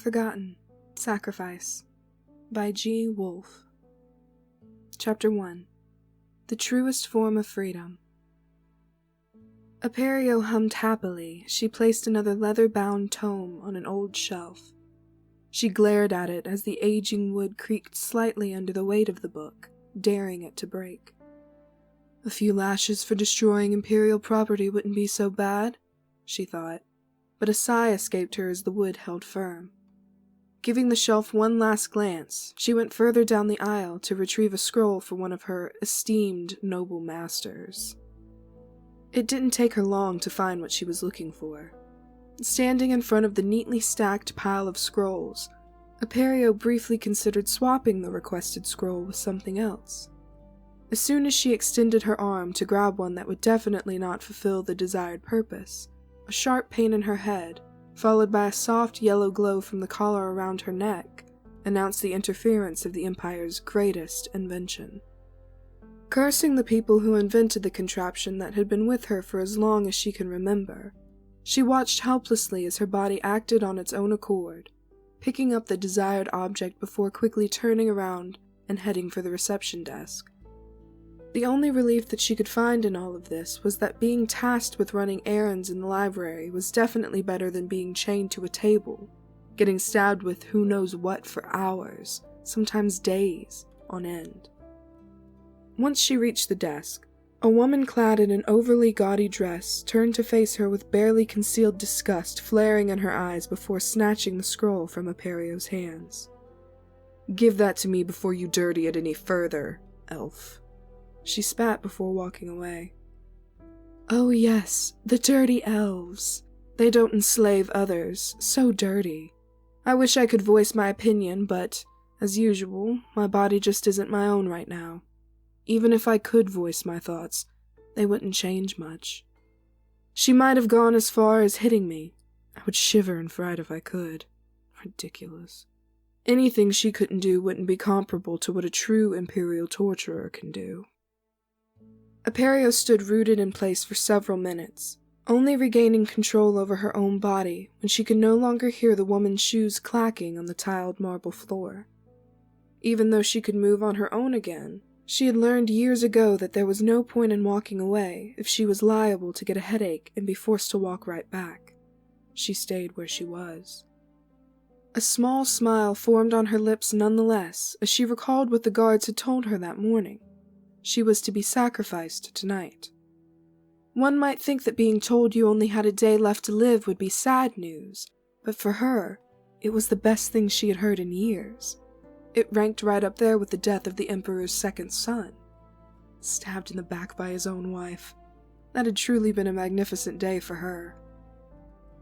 Forgotten. Sacrifice by G. Wolf. Chapter 1. The Truest Form of Freedom. Aperio hummed happily as she placed another leather-bound tome on an old shelf. She glared at it as the aging wood creaked slightly under the weight of the book, daring it to break. A few lashes for destroying imperial property wouldn't be so bad, she thought, but a sigh escaped her as the wood held firm. Giving the shelf one last glance, she went further down the aisle to retrieve a scroll for one of her esteemed noble masters. It didn't take her long to find what she was looking for. Standing in front of the neatly stacked pile of scrolls, Aperio briefly considered swapping the requested scroll with something else. As soon as she extended her arm to grab one that would definitely not fulfill the desired purpose, a sharp pain in her head, followed by a soft yellow glow from the collar around her neck, announced the interference of the Empire's greatest invention. Cursing the people who invented the contraption that had been with her for as long as she can remember, she watched helplessly as her body acted on its own accord, picking up the desired object before quickly turning around and heading for the reception desk. The only relief that she could find in all of this was that being tasked with running errands in the library was definitely better than being chained to a table, getting stabbed with who knows what for hours, sometimes days, on end. Once she reached the desk, a woman clad in an overly gaudy dress turned to face her with barely concealed disgust flaring in her eyes before snatching the scroll from Aperio's hands. "Give that to me before you dirty it any further, elf," she spat before walking away. "Oh yes, the dirty elves. They don't enslave others, so dirty. I wish I could voice my opinion, but, as usual, my body just isn't my own right now. Even if I could voice my thoughts, they wouldn't change much. She might have gone as far as hitting me. I would shiver in fright if I could. Ridiculous. Anything she couldn't do wouldn't be comparable to what a true imperial torturer can do." Aperio stood rooted in place for several minutes, only regaining control over her own body when she could no longer hear the woman's shoes clacking on the tiled marble floor. Even though she could move on her own again, she had learned years ago that there was no point in walking away if she was liable to get a headache and be forced to walk right back. She stayed where she was. A small smile formed on her lips nonetheless as she recalled what the guards had told her that morning. She was to be sacrificed tonight. One might think that being told you only had a day left to live would be sad news, but for her, it was the best thing she had heard in years. It ranked right up there with the death of the Emperor's second son. Stabbed in the back by his own wife. That had truly been a magnificent day for her.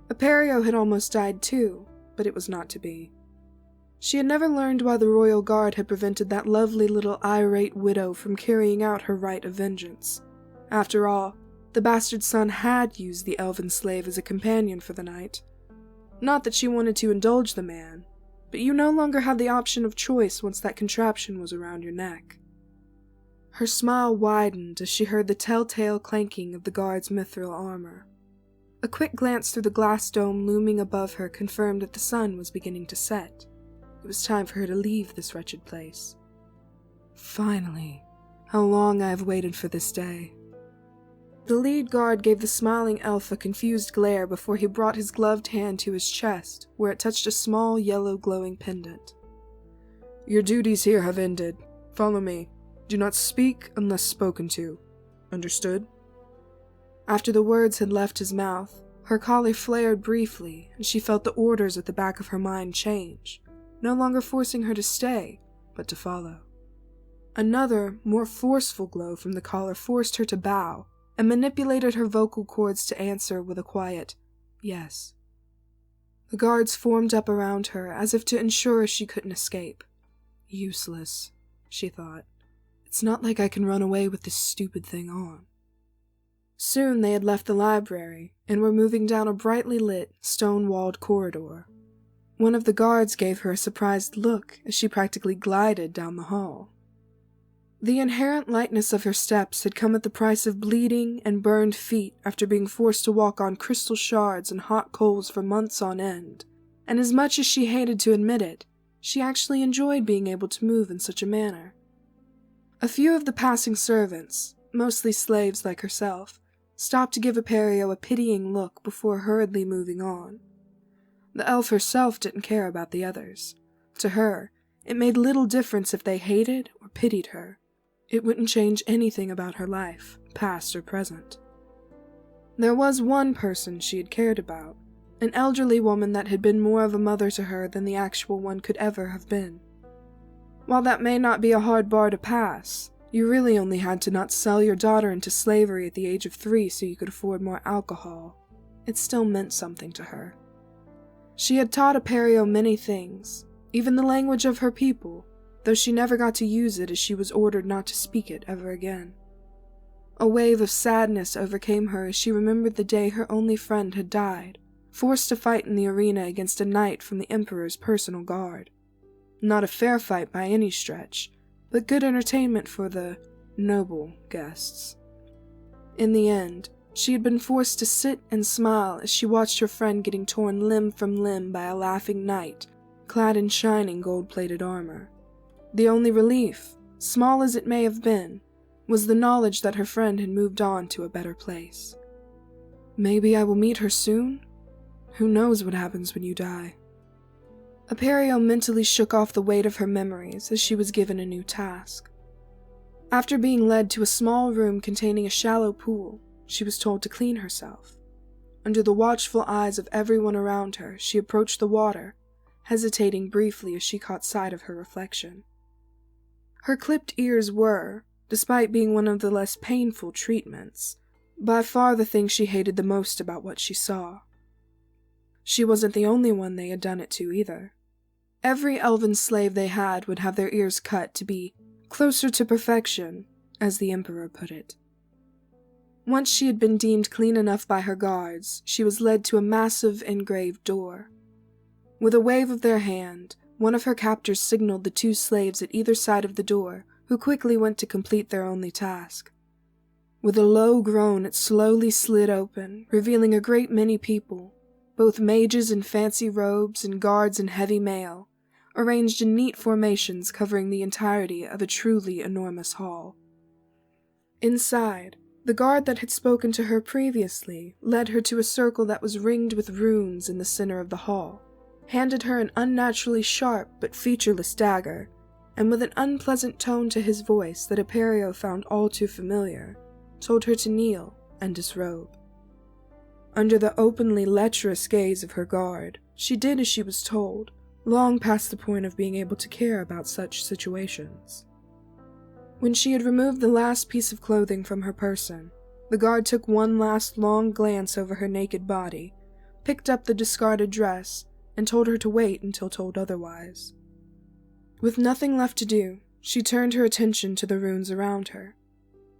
Aperio had almost died too, but it was not to be. She had never learned why the royal guard had prevented that lovely little irate widow from carrying out her rite of vengeance. After all, the bastard son had used the elven slave as a companion for the night. Not that she wanted to indulge the man, but you no longer had the option of choice once that contraption was around your neck. Her smile widened as she heard the telltale clanking of the guard's mithril armor. A quick glance through the glass dome looming above her confirmed that the sun was beginning to set. It was time for her to leave this wretched place. Finally, how long I have waited for this day. The lead guard gave the smiling elf a confused glare before he brought his gloved hand to his chest, where it touched a small yellow glowing pendant. "Your duties here have ended. Follow me. Do not speak unless spoken to. Understood?" After the words had left his mouth, her collar flared briefly, and she felt the orders at the back of her mind change, no longer forcing her to stay, but to follow. Another, more forceful glow from the collar forced her to bow, and manipulated her vocal cords to answer with a quiet, yes. The guards formed up around her as if to ensure she couldn't escape. Useless, she thought. It's not like I can run away with this stupid thing on. Soon they had left the library, and were moving down a brightly lit, stone-walled corridor. One of the guards gave her a surprised look as she practically glided down the hall. The inherent lightness of her steps had come at the price of bleeding and burned feet after being forced to walk on crystal shards and hot coals for months on end, and as much as she hated to admit it, she actually enjoyed being able to move in such a manner. A few of the passing servants, mostly slaves like herself, stopped to give Aperio a pitying look before hurriedly moving on. The elf herself didn't care about the others. To her, it made little difference if they hated or pitied her. It wouldn't change anything about her life, past or present. There was one person she had cared about, an elderly woman that had been more of a mother to her than the actual one could ever have been. While that may not be a hard bar to pass, you really only had to not sell your daughter into slavery at the age of 3 so you could afford more alcohol. It still meant something to her. She had taught Aperio many things, even the language of her people, though she never got to use it as she was ordered not to speak it ever again. A wave of sadness overcame her as she remembered the day her only friend had died, forced to fight in the arena against a knight from the Emperor's personal guard. Not a fair fight by any stretch, but good entertainment for the noble guests. In the end, she had been forced to sit and smile as she watched her friend getting torn limb from limb by a laughing knight, clad in shining gold-plated armor. The only relief, small as it may have been, was the knowledge that her friend had moved on to a better place. Maybe I will meet her soon? Who knows what happens when you die? Aperio mentally shook off the weight of her memories as she was given a new task. After being led to a small room containing a shallow pool, she was told to clean herself. Under the watchful eyes of everyone around her, she approached the water, hesitating briefly as she caught sight of her reflection. Her clipped ears were, despite being one of the less painful treatments, by far the thing she hated the most about what she saw. She wasn't the only one they had done it to either. Every elven slave they had would have their ears cut to be closer to perfection, as the Emperor put it. Once she had been deemed clean enough by her guards, she was led to a massive engraved door. With a wave of their hand, one of her captors signaled the 2 slaves at either side of the door, who quickly went to complete their only task. With a low groan, it slowly slid open, revealing a great many people, both mages in fancy robes and guards in heavy mail, arranged in neat formations covering the entirety of a truly enormous hall. Inside, the guard that had spoken to her previously led her to a circle that was ringed with runes in the center of the hall, handed her an unnaturally sharp but featureless dagger, and with an unpleasant tone to his voice that Aperio found all too familiar, told her to kneel and disrobe. Under the openly lecherous gaze of her guard, she did as she was told, long past the point of being able to care about such situations. When she had removed the last piece of clothing from her person, the guard took one last long glance over her naked body, picked up the discarded dress, and told her to wait until told otherwise. With nothing left to do, she turned her attention to the runes around her.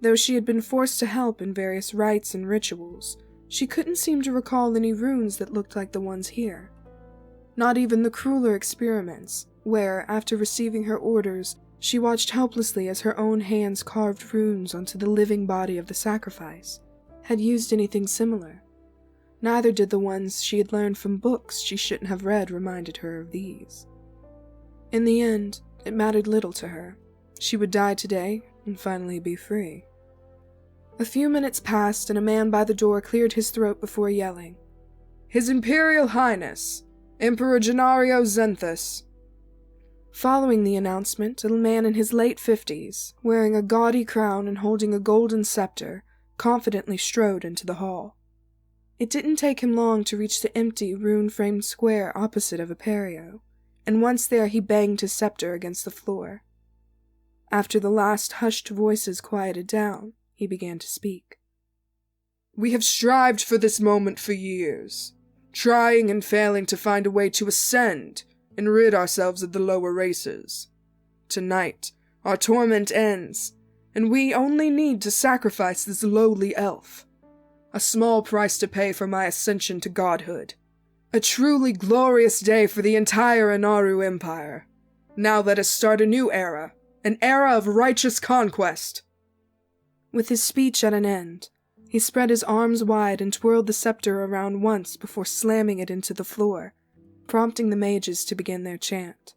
Though she had been forced to help in various rites and rituals, she couldn't seem to recall any runes that looked like the ones here. Not even the crueler experiments, where, after receiving her orders, she watched helplessly as her own hands carved runes onto the living body of the sacrifice, had used anything similar. Neither did the ones she had learned from books she shouldn't have read reminded her of these. In the end, it mattered little to her. She would die today and finally be free. A few minutes passed and a man by the door cleared his throat before yelling, "His Imperial Highness, Emperor Gennario Zenthus." Following the announcement, a man in his late 50s, wearing a gaudy crown and holding a golden scepter, confidently strode into the hall. It didn't take him long to reach the empty, rune-framed square opposite of Aperio, and once there he banged his scepter against the floor. After the last hushed voices quieted down, he began to speak. "We have strived for this moment for years, trying and failing to find a way to ascend and rid ourselves of the lower races. Tonight, our torment ends, and we only need to sacrifice this lowly elf. A small price to pay for my ascension to godhood. A truly glorious day for the entire Anaru Empire. Now let us start a new era, an era of righteous conquest." With his speech at an end, he spread his arms wide and twirled the scepter around once before slamming it into the floor, prompting the mages to begin their chant.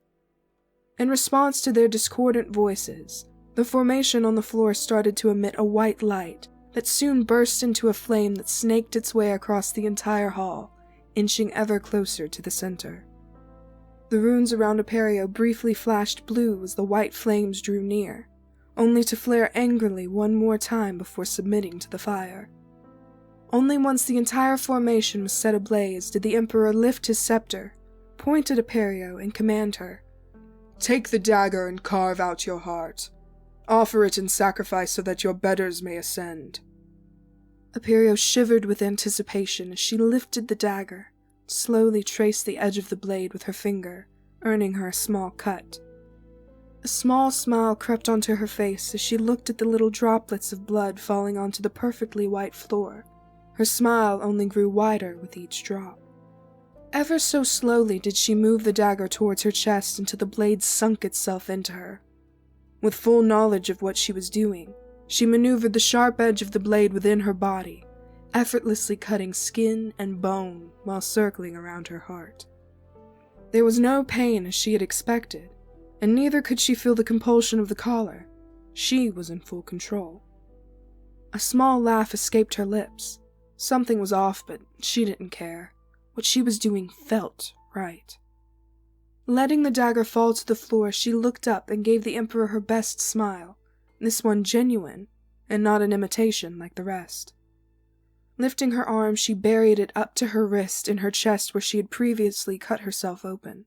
In response to their discordant voices, the formation on the floor started to emit a white light that soon burst into a flame that snaked its way across the entire hall, inching ever closer to the center. The runes around Imperio briefly flashed blue as the white flames drew near, only to flare angrily one more time before submitting to the fire. Only once the entire formation was set ablaze did the Emperor lift his scepter, point at Imperio, and command her, "Take the dagger and carve out your heart. Offer it in sacrifice so that your betters may ascend." Imperio shivered with anticipation as she lifted the dagger, slowly traced the edge of the blade with her finger, earning her a small cut. A small smile crept onto her face as she looked at the little droplets of blood falling onto the perfectly white floor. Her smile only grew wider with each drop. Ever so slowly did she move the dagger towards her chest until the blade sunk itself into her. With full knowledge of what she was doing, she maneuvered the sharp edge of the blade within her body, effortlessly cutting skin and bone while circling around her heart. There was no pain as she had expected, and neither could she feel the compulsion of the collar. She was in full control. A small laugh escaped her lips. Something was off, but she didn't care. What she was doing felt right. Letting the dagger fall to the floor, she looked up and gave the Emperor her best smile, this one genuine, and not an imitation like the rest. Lifting her arm, she buried it up to her wrist in her chest where she had previously cut herself open.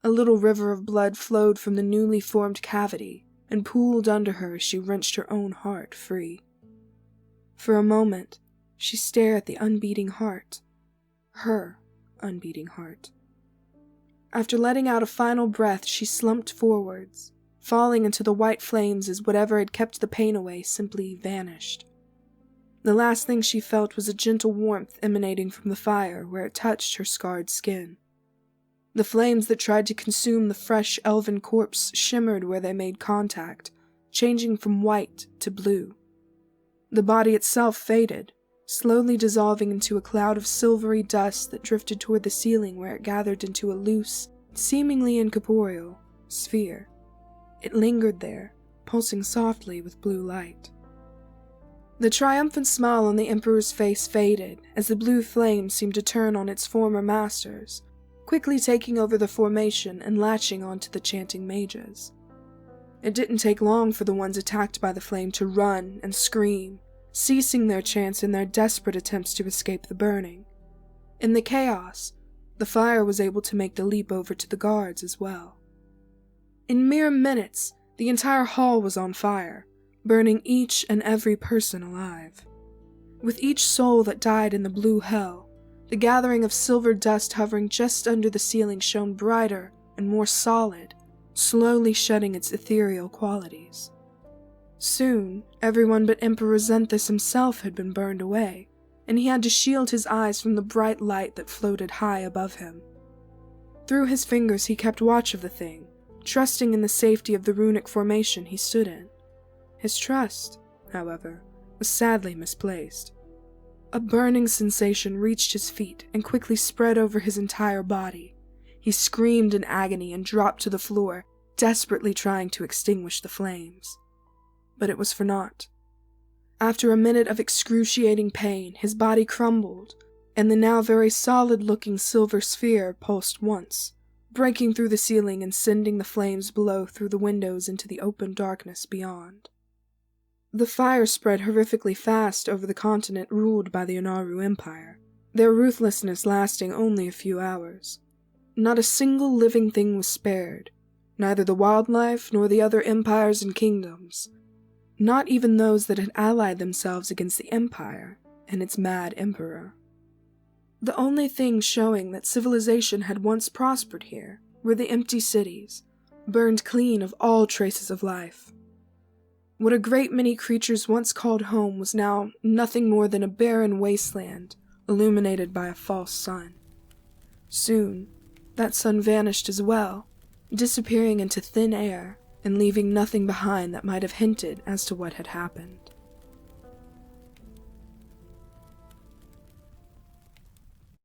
A little river of blood flowed from the newly formed cavity and pooled under her as she wrenched her own heart free. For a moment, she stared at the unbeating heart. Her unbeating heart. After letting out a final breath, she slumped forwards, falling into the white flames as whatever had kept the pain away simply vanished. The last thing she felt was a gentle warmth emanating from the fire where it touched her scarred skin. The flames that tried to consume the fresh elven corpse shimmered where they made contact, changing from white to blue. The body itself faded, slowly dissolving into a cloud of silvery dust that drifted toward the ceiling where it gathered into a loose, seemingly incorporeal, sphere. It lingered there, pulsing softly with blue light. The triumphant smile on the Emperor's face faded as the blue flame seemed to turn on its former masters, quickly taking over the formation and latching onto the chanting mages. It didn't take long for the ones attacked by the flame to run and scream, ceasing their chants in their desperate attempts to escape the burning. In the chaos, the fire was able to make the leap over to the guards as well. In mere minutes, the entire hall was on fire, burning each and every person alive. With each soul that died in the blue hell, the gathering of silver dust hovering just under the ceiling shone brighter and more solid, slowly shedding its ethereal qualities. Soon, everyone but Emperor Zenthus himself had been burned away, and he had to shield his eyes from the bright light that floated high above him. Through his fingers he kept watch of the thing, trusting in the safety of the runic formation he stood in. His trust, however, was sadly misplaced. A burning sensation reached his feet and quickly spread over his entire body. He screamed in agony and dropped to the floor, desperately trying to extinguish the flames. But it was for naught. After a minute of excruciating pain, his body crumbled, and the now very solid-looking silver sphere pulsed once, breaking through the ceiling and sending the flames below through the windows into the open darkness beyond. The fire spread horrifically fast over the continent ruled by the Anaru Empire, their ruthlessness lasting only a few hours. Not a single living thing was spared, neither the wildlife nor the other empires and kingdoms, not even those that had allied themselves against the Empire and its mad emperor. The only things showing that civilization had once prospered here were the empty cities, burned clean of all traces of life. What a great many creatures once called home was now nothing more than a barren wasteland, illuminated by a false sun. Soon, that sun vanished as well, disappearing into thin air and leaving nothing behind that might have hinted as to what had happened.